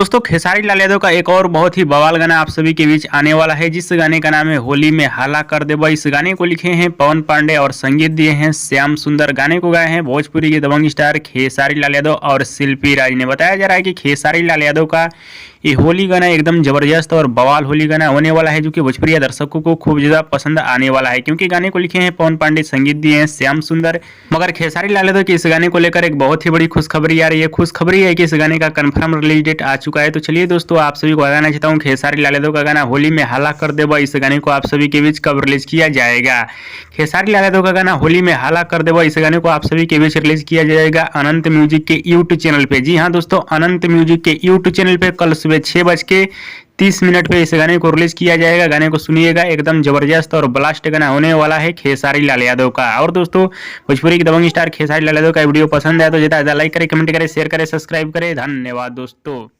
दोस्तों खेसारी लाल यादव का एक और बहुत ही बवाल गाना आप सभी के बीच आने वाला है, जिस गाने का नाम है होली में हाला कर दे। इस गाने को लिखे हैं पवन पांडे और संगीत दिए हैं श्याम सुंदर। गाने को गाए हैं भोजपुरी के दबंग स्टार खेसारी लाल यादव और शिल्पी राज ने। बताया जा रहा है कि खेसारी लाल यादव का ये होली गाना एकदम जबरदस्त और बवाल होली गाना होने वाला है, जो कि भोजपुरी दर्शकों को खूब ज्यादा पसंद आने वाला है, क्योंकि गाने को लिखे हैं पवन पांडे, संगीत दिए हैं श्याम सुंदर। मगर खेसारी लाल यादव के इस गाने को लेकर एक बहुत ही बड़ी खुशखबरी आ रही है। खुशखबरी है कि इस गाने का कंफर्म रिलीज डेट आ चुका है। तो चलिए दोस्तों, आप सभी को बताना चाहता हूँ खेसारी लाल यादव का गाना होली में हाला कर देबा, इस गाने को आप सभी के बीच कब रिलीज किया जाएगा। खेसारी लाल यादव का गाना होली में हाला कर देबा, इस गाने को आप सभी के बीच रिलीज किया जाएगा अनंत म्यूजिक के यूट्यूब चैनल पे। जी हाँ दोस्तों, अनंत म्यूजिक के यूट्यूब चैनल पे कल सुबह 6:30 पे इस गाने को रिलीज किया जाएगा। गाने को सुनिएगा, एकदम जबरदस्त और ब्लास्ट गाना होने वाला है खेसारी लाल यादव का। और दोस्तों, भोजपुरी के दबंग स्टार खेसारी लाल यादव का वीडियो पसंद है तो ज्यादा लाइक करें, कमेंट करें, शेयर करें, सब्सक्राइब करें। धन्यवाद दोस्तों।